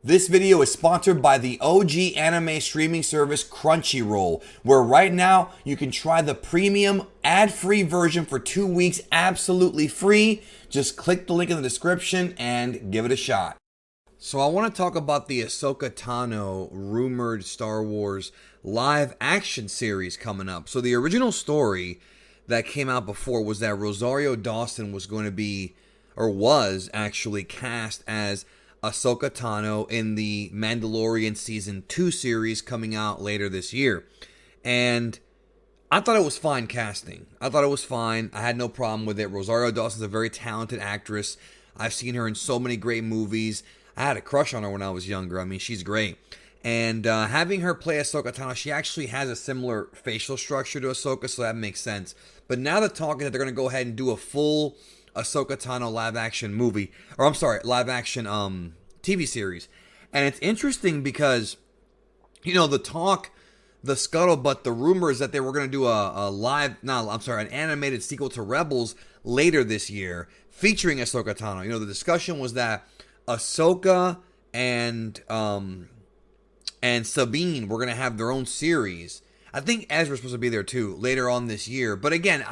This video is sponsored by the OG anime streaming service Crunchyroll, where right now you can try the premium ad-free version for 2 weeks absolutely free. Just click the link in the description and give it a shot. So I want to talk about the Ahsoka Tano rumored Star Wars live action series coming up. So the original story that came out before was that Rosario Dawson was going to be, or was actually cast as Ahsoka Tano in the Mandalorian Season 2 series coming out later this year. And I thought it was fine casting. I thought it was fine. I had no problem with it. Rosario Dawson's a very talented actress. I've seen her in so many great movies. I had a crush on her when I was younger. I mean, she's great. And having her play Ahsoka Tano, she actually has a similar facial structure to Ahsoka, so that makes sense. But now they're talking that they're going to go ahead and do a full Ahsoka Tano live action movie, or I'm sorry, live action TV series. And it's interesting because, you know, the talk, the scuttlebutt, the rumors that they were going to do an animated sequel to Rebels later this year featuring Ahsoka Tano. You know, the discussion was that Ahsoka and Sabine were going to have their own series. I think Ezra's supposed to be there too later on this year. But again,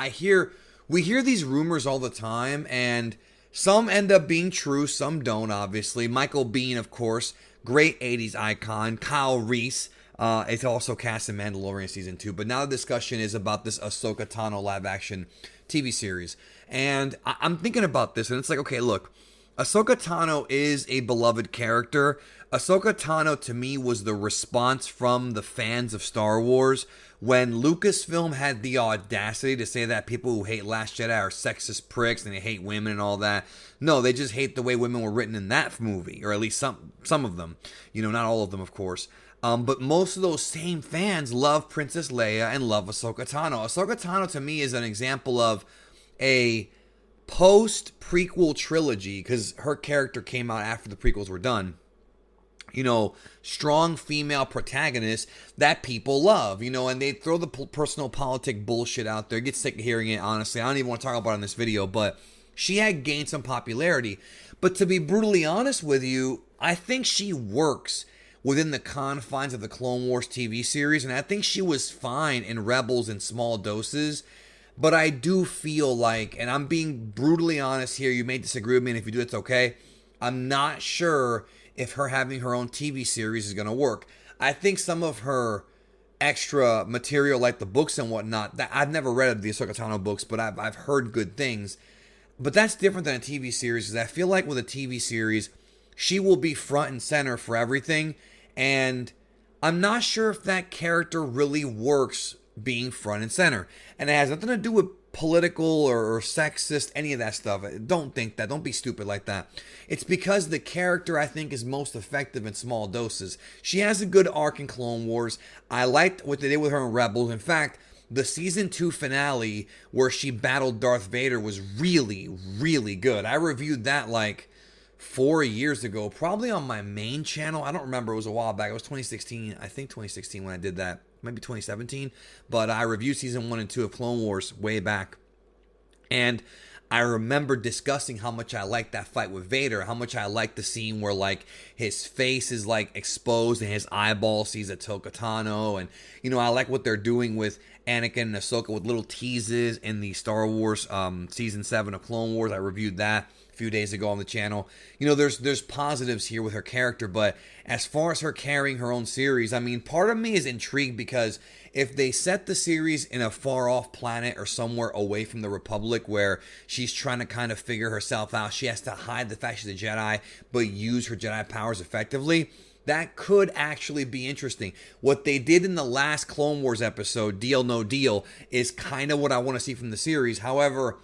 we hear these rumors all the time, and some end up being true, some don't, obviously. Michael Biehn, of course, great 80s icon. Kyle Reese is also cast in Mandalorian Season 2. But now the discussion is about this Ahsoka Tano live-action TV series. And I'm thinking about this, and it's like, okay, look, Ahsoka Tano is a beloved character. Ahsoka Tano, to me, was the response from the fans of Star Wars when Lucasfilm had the audacity to say that people who hate Last Jedi are sexist pricks and they hate women and all that. No, they just hate the way women were written in that movie, or at least some of them. You know, not all of them, of course. But most of those same fans love Princess Leia and love Ahsoka Tano. Ahsoka Tano, to me, is an example of a post-prequel trilogy, because her character came out after the prequels were done. You know, strong female protagonist that people love, you know, and they throw the personal politic bullshit out there. Get sick of hearing it, honestly. I don't even want to talk about it in this video, but she had gained some popularity. But to be brutally honest with you, I think she works within the confines of the Clone Wars TV series, and I think she was fine in Rebels in small doses. But I do feel like, and I'm being brutally honest here, you may disagree with me, and if you do, it's okay. I'm not sure if her having her own TV series is going to work. I think some of her extra material, like the books and whatnot, that I've never read the Ahsoka Tano books, but I've heard good things. But that's different than a TV series, because I feel like with a TV series, she will be front and center for everything, and I'm not sure if that character really works being front and center. And it has nothing to do with political or sexist, any of that stuff. Don't think that. Don't be stupid like that. It's because the character, I think, is most effective in small doses. She has a good arc in Clone Wars. I liked what they did with her in Rebels. In fact, the Season 2 finale where she battled Darth Vader was really, really good. I reviewed that like 4 years ago, probably on my main channel. I don't remember. It was a while back. It was 2016. I think 2016 when I did that. Maybe 2017, but I reviewed season 1 and 2 of Clone Wars way back, and I remember discussing how much I liked that fight with Vader, how much I liked the scene where like his face is like exposed and his eyeball sees Ahsoka Tano, and you know, I like what they're doing with Anakin and Ahsoka with little teases in the Star Wars season 7 of Clone Wars. I reviewed that a few days ago on the channel. You know, there's positives here with her character, but as far as her carrying her own series, I mean, part of me is intrigued because if they set the series in a far off planet or somewhere away from the Republic where she's trying to kind of figure herself out, she has to hide the fact she's a Jedi but use her Jedi powers effectively, that could actually be interesting. What they did in the last Clone Wars episode, Deal No Deal, is kind of what I want to see from the series. However,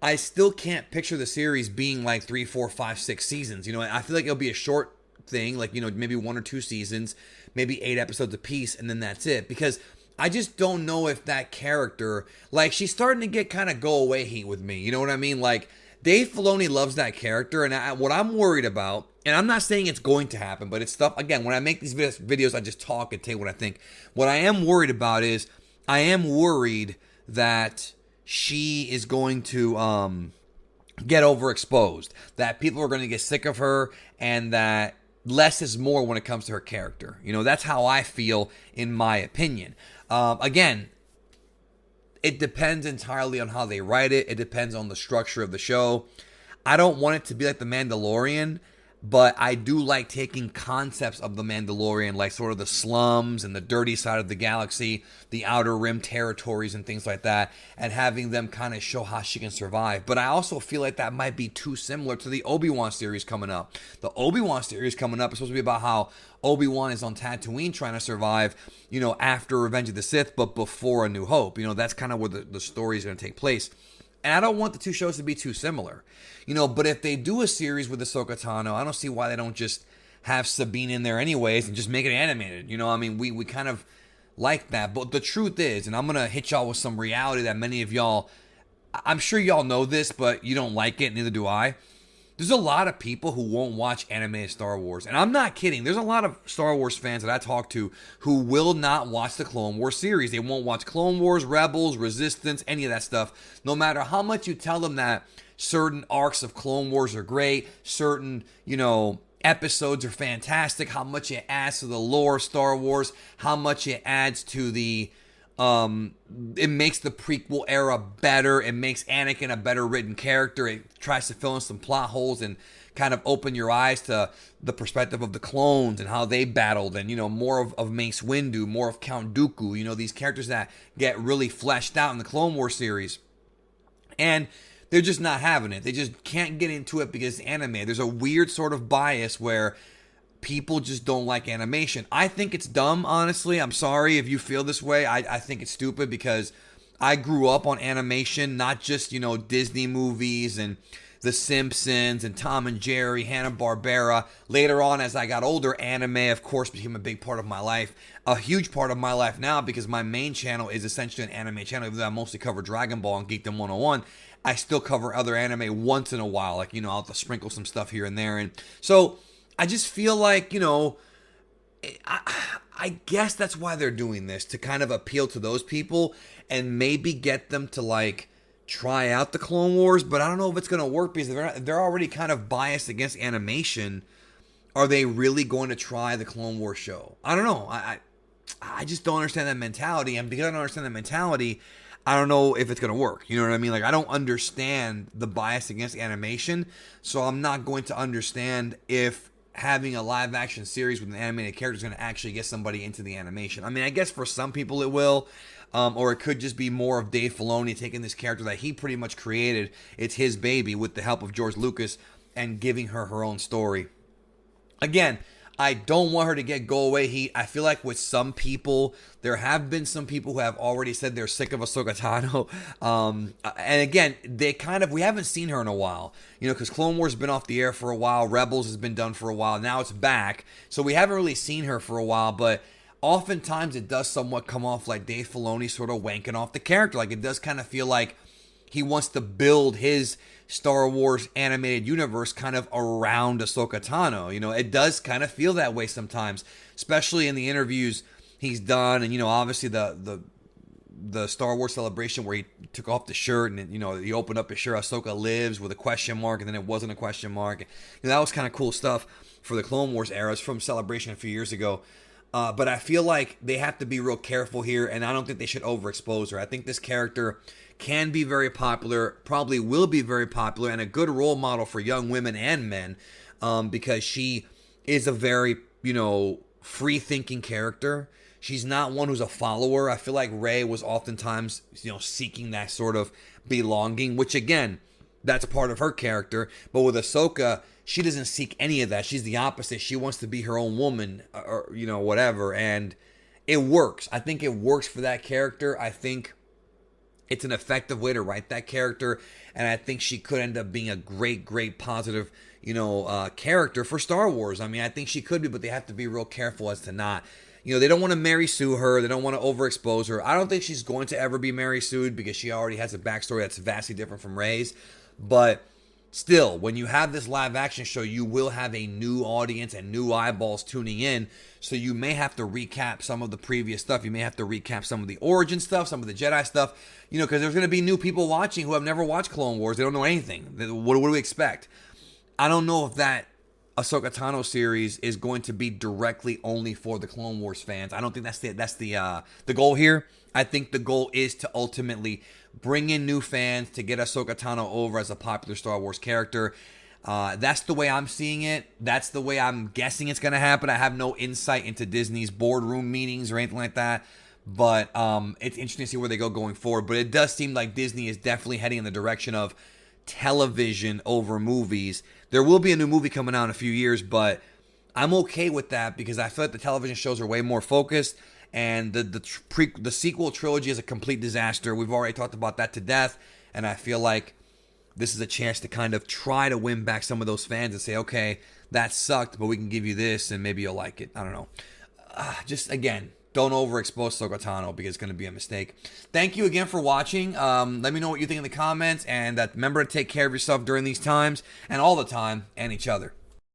I still can't picture the series being like 3, 4, 5, 6 seasons. You know, I feel like it'll be a short thing, like, you know, maybe 1 or 2 seasons, maybe 8 episodes apiece, and then that's it. Because I just don't know if that character, like, she's starting to get kind of go away heat with me. You know what I mean? Like, Dave Filoni loves that character, and what I'm worried about, and I'm not saying it's going to happen, but it's stuff, again, when I make these videos, I just talk and tell you what I think. What I am worried about is, I am worried that she is going to get overexposed, that people are going to get sick of her, and that less is more when it comes to her character. That's how I feel, in my opinion. Again, it depends entirely on how they write it. It depends on the structure of the show. I don't want it to be like The Mandalorian, but I do like taking concepts of The Mandalorian, like sort of the slums and the dirty side of the galaxy, the Outer Rim territories and things like that, and having them kind of show how she can survive. But I also feel like that might be too similar to the Obi-Wan series coming up. The Obi-Wan series coming up is supposed to be about how Obi-Wan is on Tatooine trying to survive, after Revenge of the Sith, but before A New Hope. That's kind of where the story is going to take place. And I don't want the two shows to be too similar. But if they do a series with Ahsoka Tano, I don't see why they don't just have Sabine in there anyways and just make it animated. We kind of like that. But the truth is, and I'm going to hit y'all with some reality that many of y'all, I'm sure y'all know this, but you don't like it, neither do I. There's a lot of people who won't watch animated Star Wars. And I'm not kidding. There's a lot of Star Wars fans that I talk to who will not watch the Clone Wars series. They won't watch Clone Wars, Rebels, Resistance, any of that stuff. No matter how much you tell them that certain arcs of Clone Wars are great, certain, episodes are fantastic, how much it adds to the lore of Star Wars, how much it adds to the it makes the prequel era better. It makes Anakin a better written character. It tries to fill in some plot holes and kind of open your eyes to the perspective of the clones and how they battled, and more of Mace Windu, more of Count Dooku, these characters that get really fleshed out in the Clone Wars series. And they're just not having it. They just can't get into it because it's anime. There's a weird sort of bias where people just don't like animation. I think it's dumb, honestly. I'm sorry if you feel this way. I think it's stupid because I grew up on animation, not just, Disney movies and The Simpsons and Tom and Jerry, Hanna-Barbera. Later on, as I got older, anime, of course, became a big part of my life. A huge part of my life now, because my main channel is essentially an anime channel. Even though I mostly cover Dragon Ball and Geekdom 101, I still cover other anime once in a while. Like, I'll have to sprinkle some stuff here and there. And so I just feel like, I guess that's why they're doing this, to kind of appeal to those people and maybe get them to, like, try out the Clone Wars. But I don't know if it's going to work, because they're already kind of biased against animation. Are they really going to try the Clone Wars show? I don't know. I just don't understand that mentality. And because I don't understand that mentality, I don't know if it's going to work. You know what I mean? Like, I don't understand the bias against animation, so I'm not going to understand if having a live action series with an animated character is going to actually get somebody into the animation. I mean, I guess for some people it will, or it could just be more of Dave Filoni taking this character that he pretty much created, it's his baby, with the help of George Lucas, and giving her own story. Again, I don't want her to get go away heat. I feel like with some people, there have been some people who have already said they're sick of Ahsoka Tano. And again, we haven't seen her in a while, because Clone Wars has been off the air for a while. Rebels has been done for a while. Now it's back. So we haven't really seen her for a while, but oftentimes it does somewhat come off like Dave Filoni sort of wanking off the character. Like, it does kind of feel like he wants to build his Star Wars animated universe kind of around Ahsoka Tano. It does kind of feel that way sometimes, especially in the interviews he's done. And, obviously the Star Wars Celebration where he took off the shirt and, he opened up his shirt, Ahsoka lives, with a question mark, and then it wasn't a question mark. That was kind of cool stuff for the Clone Wars eras from Celebration a few years ago. But I feel like they have to be real careful here, and I don't think they should overexpose her. I think this character can be very popular, probably will be very popular, and a good role model for young women and men, because she is a very, free-thinking character. She's not one who's a follower. I feel like Rey was oftentimes, seeking that sort of belonging, which, again, that's part of her character. But with Ahsoka, she doesn't seek any of that. She's the opposite. She wants to be her own woman, or, whatever, and it works. I think it works for that character. I think it's an effective way to write that character, and I think she could end up being a great, great positive, character for Star Wars. I mean, I think she could be, but they have to be real careful as to not. They don't want to Mary Sue her. They don't want to overexpose her. I don't think she's going to ever be Mary Sued, because she already has a backstory that's vastly different from Rey's. But still, when you have this live action show, you will have a new audience and new eyeballs tuning in. So you may have to recap some of the previous stuff. You may have to recap some of the origin stuff, some of the Jedi stuff, because there's going to be new people watching who have never watched Clone Wars. They don't know anything. What do we expect? I don't know if that Ahsoka Tano series is going to be directly only for the Clone Wars fans. I don't think that's the goal here. I think the goal is to ultimately bring in new fans to get Ahsoka Tano over as a popular Star Wars character. That's the way I'm seeing it. That's the way I'm guessing it's going to happen. I have no insight into Disney's boardroom meetings or anything like that. But it's interesting to see where they go going forward. But it does seem like Disney is definitely heading in the direction of television over movies. There will be a new movie coming out in a few years, but I'm okay with that because I feel like the television shows are way more focused, and the sequel trilogy is a complete disaster. We've already talked about that to death, and I feel like this is a chance to kind of try to win back some of those fans and say, okay, that sucked, but we can give you this, and maybe you'll like it. I don't know. Just, again, don't overexpose Ahsoka Tano because it's going to be a mistake. Thank you again for watching. Let me know what you think in the comments. And remember to take care of yourself during these times and all the time, and each other.